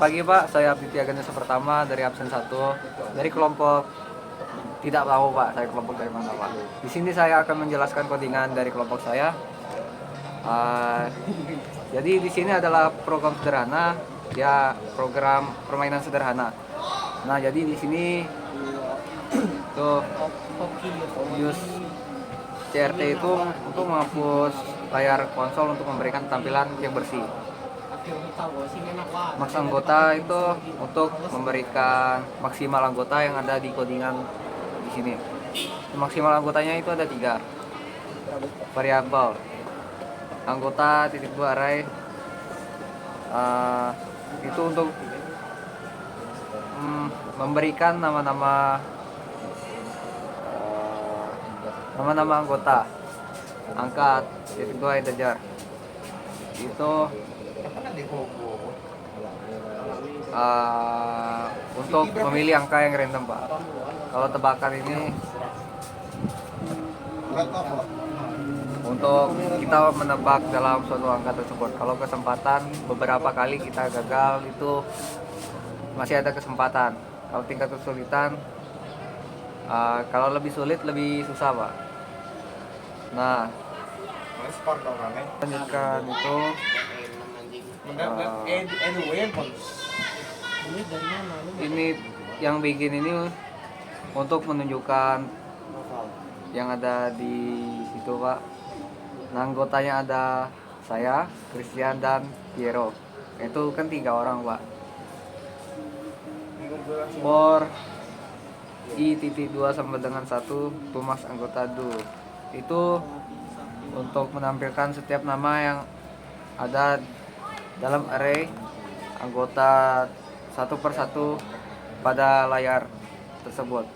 pagi Pak, saya Abdi Ganesha pertama dari absen 1 dari kelompok tidak tahu Pak, saya kelompok dari mana Pak. Di sini saya akan menjelaskan codingan dari kelompok saya. Jadi di sini adalah program sederhana, ya program permainan sederhana. Nah jadi di sini tuh use CRT itu untuk menghapus layar konsol untuk memberikan tampilan yang bersih. Max anggota itu untuk memberikan maksimal anggota yang ada di codingan di sini. Maksimal anggotanya itu ada 3 variabel. Anggota titik 2 array itu untuk memberikan nama-nama anggota. Angka titik 2 integer itu untuk memilih angka yang random Pak. Kalau tebakan ini untuk kita menebak dalam suatu angka tersebut. Kalau kesempatan beberapa kali kita gagal itu masih ada kesempatan. Kalau tingkat kesulitan kalau lebih sulit lebih susah Pak. Nah lanjutkan itu ini yang bikin ini untuk menunjukkan yang ada di situ Pak. Nah anggotanya ada saya, Christian dan Piero. Itu kan 3 orang Pak. For i.2 sama dengan 1 Tumas anggota do itu untuk menampilkan setiap nama yang ada dalam array anggota satu per satu pada layar tersebut.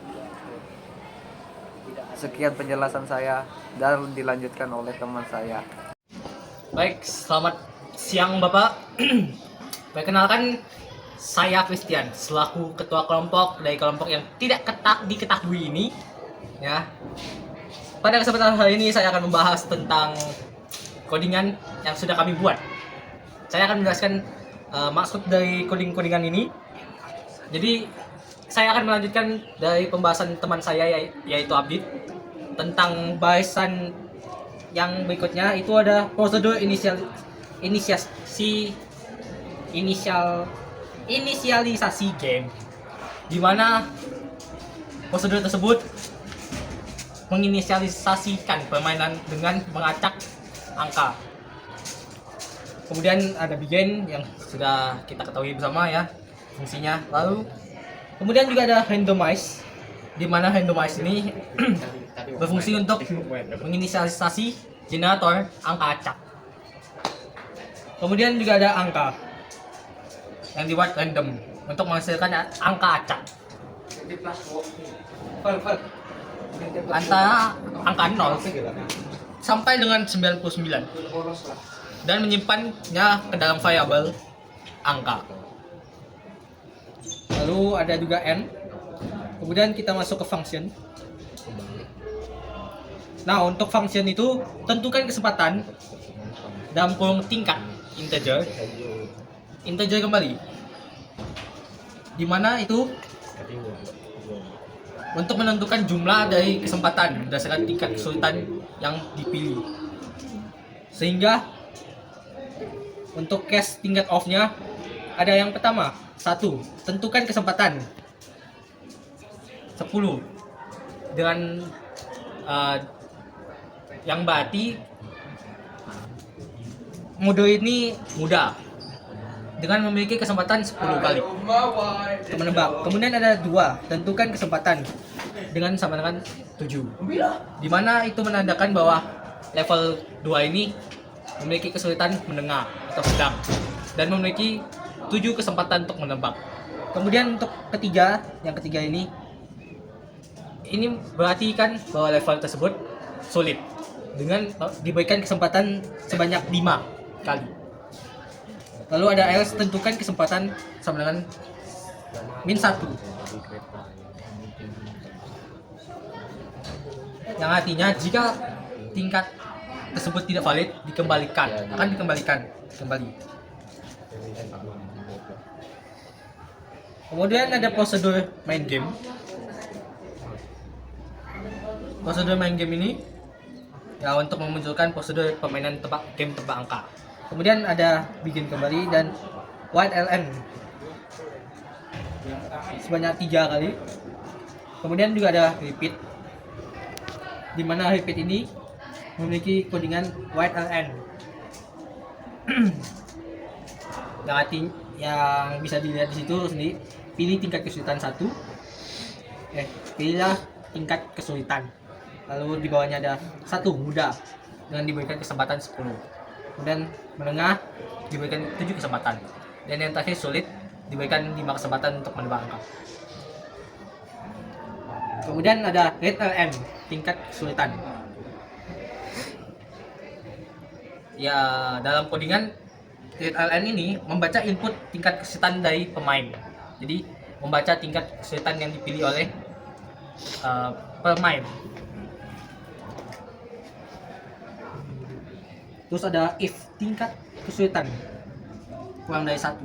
Sekian penjelasan saya dan dilanjutkan oleh teman saya. Baik, selamat siang Bapak. Perkenalkan, saya Christian selaku ketua kelompok dari kelompok yang tidak diketahui ini. Ya. Pada kesempatan hari ini saya akan membahas tentang codingan yang sudah kami buat. Saya akan menjelaskan maksud dari codingan ini. Jadi saya akan melanjutkan dari pembahasan teman saya yaitu Abdi tentang bahasan yang berikutnya. Itu ada prosedur inisialisasi game, di mana prosedur tersebut menginisialisasikan permainan dengan mengacak angka. Kemudian ada begin yang sudah kita ketahui bersama ya fungsinya. Lalu kemudian juga ada randomize, di mana randomize ini berfungsi untuk menginisialisasi generator angka acak. Kemudian juga ada angka yang dibuat random untuk menghasilkan angka acak. Antara angka 0 sampai dengan 99 dan menyimpannya ke dalam variabel angka. Lalu ada juga n. Kemudian kita masuk ke function. Nah, untuk function itu tentukan kesempatan dalam kurung tingkat integer kembali, di mana itu untuk menentukan jumlah dari kesempatan berdasarkan tingkat kesulitan yang dipilih. Sehingga untuk case tingkat off-nya ada yang pertama 1, tentukan kesempatan 10 dengan yang berarti mode ini mudah dengan memiliki kesempatan 10 kali untuk menebak. Kemudian ada 2, tentukan kesempatan dengan sama dengan 7, di mana itu menandakan bahwa level 2 ini memiliki kesulitan menengah atau sedang dan memiliki 7 kesempatan untuk menebak. Kemudian untuk yang ketiga ini berarti kan bahwa level tersebut sulit dengan diberikan kesempatan sebanyak 5 kali. Lalu ada else, tentukan kesempatan sama dengan -1, yang artinya jika tingkat tersebut tidak valid akan dikembalikan kembali. Kemudian ada prosedur main game. Prosedur main game ini ya untuk memunculkan prosedur permainan game tebak angka. Kemudian ada bikin kembali dan white LN sebanyak 3 kali. Kemudian juga ada repeat, di mana repeat ini memiliki codingan white LN yang bisa dilihat di situ sendiri. Pilih tingkat kesulitan 1. Pilihlah tingkat kesulitan. Lalu di bawahnya ada 1 mudah dengan diberikan kesempatan 10. Kemudian menengah diberikan 7 kesempatan. Dan yang terakhir sulit diberikan 5 kesempatan untuk menebak angka. Kemudian ada red LN, tingkat kesulitan. Ya, dalam codingan red LN ini membaca input tingkat kesulitan dari pemain. Jadi membaca tingkat kesulitan yang dipilih oleh pemain. Terus ada if, tingkat kesulitan kurang dari 1,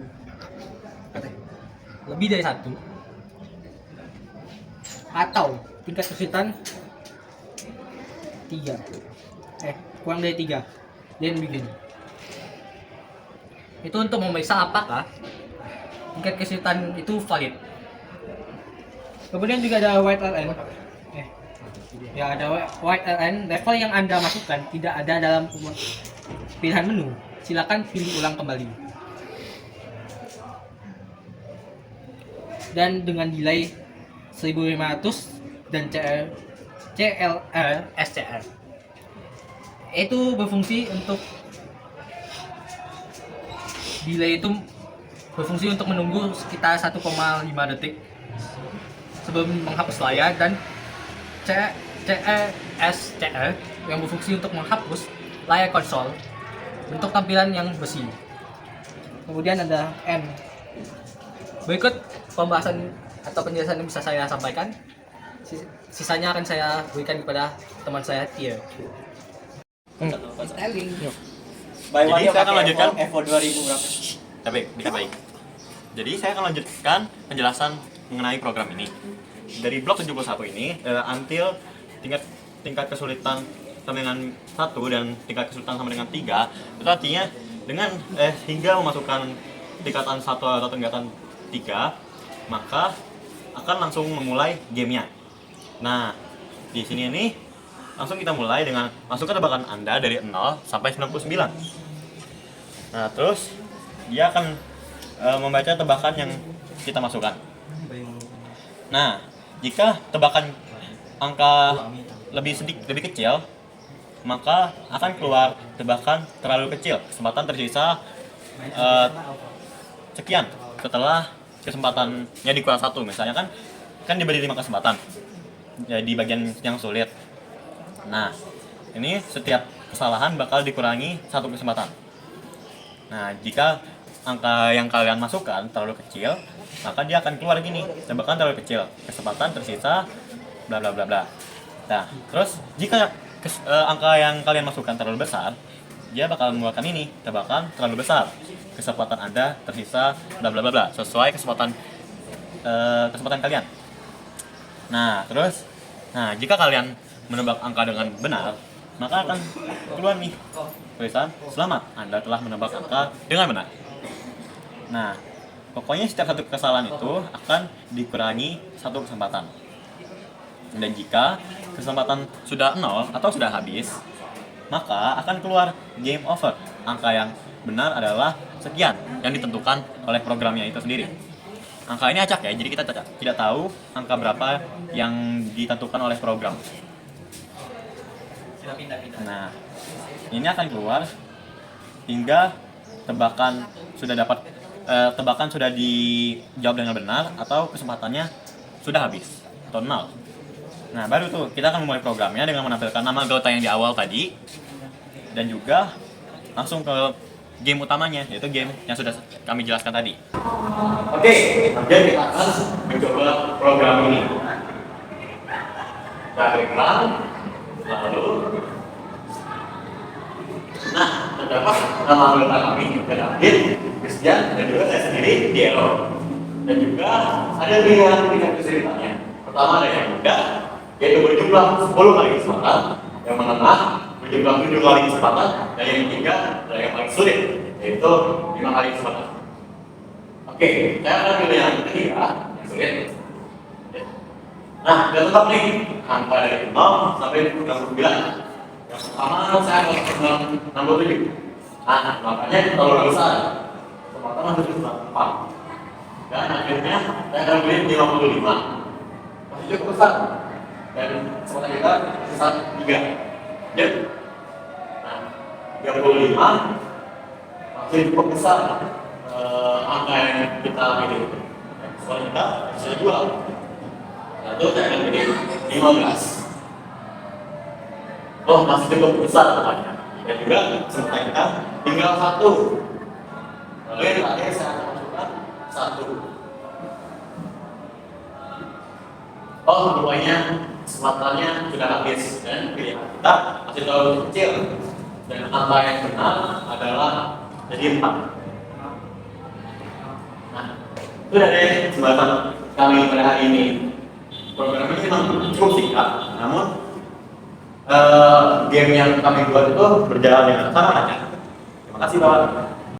lebih dari 1, atau tingkat kesulitan 3, kurang dari 3, dan begini. Itu untuk memeriksa apakah tingkat kesulitan itu valid. Kemudian juga ada white LN. Ya, ada white LN. Level yang Anda masukkan tidak ada dalam pilihan menu. Silakan pilih ulang kembali. Dan dengan delay 1500 dan CLR SCR. Itu berfungsi untuk delay itu berfungsi untuk menunggu sekitar 1,5 detik sebelum menghapus layar, dan CRSCR yang berfungsi untuk menghapus layar konsol bentuk tampilan yang bersih. Kemudian ada N. Berikut pembahasan atau penjelasan yang bisa saya sampaikan. Sisanya akan saya berikan kepada teman saya Tia. Jadi saya akan lanjutkan Evo 2000 berapa? Tapi baik. Jadi saya akan lanjutkan penjelasan mengenai program ini. Dari blok 71 ini until tingkat kesulitan sama dengan 1 dan tingkat kesulitan sama dengan 3, itu artinya dengan hingga memasukkan tingkatan 1 atau tingkatan 3, maka akan langsung memulai gamenya. Nah, di sini ini langsung kita mulai dengan masukkan tebakan Anda dari 0 sampai 99. Nah, terus dia akan membaca tebakan yang kita masukkan. Nah, jika tebakan angka lebih kecil, maka akan keluar tebakan terlalu kecil. Kesempatan tersisa sekian setelah kesempatannya dikurang 1. Misalnya kan diberi 5 kesempatan ya, di bagian yang sulit. Nah, ini setiap kesalahan bakal dikurangi 1 kesempatan. Nah, jika angka yang kalian masukkan terlalu kecil, maka dia akan keluar gini, tebakan terlalu kecil, kesempatan tersisa bla bla bla bla. Nah, terus jika angka yang kalian masukkan terlalu besar, dia bakal mengeluarkan ini, tebakan terlalu besar, kesempatan Anda tersisa bla bla bla bla, sesuai kesempatan kalian. Nah, terus jika kalian menebak angka dengan benar, maka akan keluar nih tulisan selamat, Anda telah menebak angka dengan benar. Nah, pokoknya setiap satu kesalahan itu akan dikurangi 1 kesempatan. Dan jika kesempatan sudah 0 atau sudah habis, maka akan keluar game over. Angka yang benar adalah sekian yang ditentukan oleh programnya itu sendiri. Angka ini acak ya, jadi kita tidak tahu angka berapa yang ditentukan oleh program. Nah, ini akan keluar hingga tebakan sudah dijawab dengan benar atau kesempatannya sudah habis atau 0. Nah, baru tuh kita akan memulai programnya dengan menampilkan nama anggota yang di awal tadi, dan juga langsung ke game utamanya, yaitu game yang sudah kami jelaskan tadi. Oke, kemudian kita akan mencoba program ini. Kita klikkan, lalu terdapat nama anggota kami, David, Christian, dan juga saya sendiri di error. Dan juga ada pilihan kesulitannya. Pertama ada yang mudah, yaitu berjumlah 10 kali kesempatan. Yang menengah berjumlah 7 kali kesempatan. Dan yang ketiga ada yang paling sulit, yaitu 5 kali kesempatan. Oke, saya akan pilih yang ketiga, yang sulit. Nah, kita tetap nih angka dari 0 sampai 69. Yang pertama saya akan lakukan 67. Nah, makanya terlalu besar. Pertama 74. Dan akhirnya saya akan pilih 55. Masih cukup besar. Dan kesempatan kita sisa 3. Ya. Nah, 35 masih cukup besar. Angka yang kita pilih. Kesempatan kita bisa 2. Lalu saya akan pilih 15. Oh, masih cukup besar namanya. Dan juga kesempatan kita tinggal 1. Lalu yang terakhir saya akan masukkan 1. Oh, rupanya kesempatannya sudah habis dan pilihan kita masih terlalu kecil. Dan angka yang benar adalah jadi 4. Nah, itu dari kesempatan kami pada hari ini. Program ini memang cukup singkat, namun game yang kami buat itu berjalan dengan sangat lancar. Terima kasih, Bapak.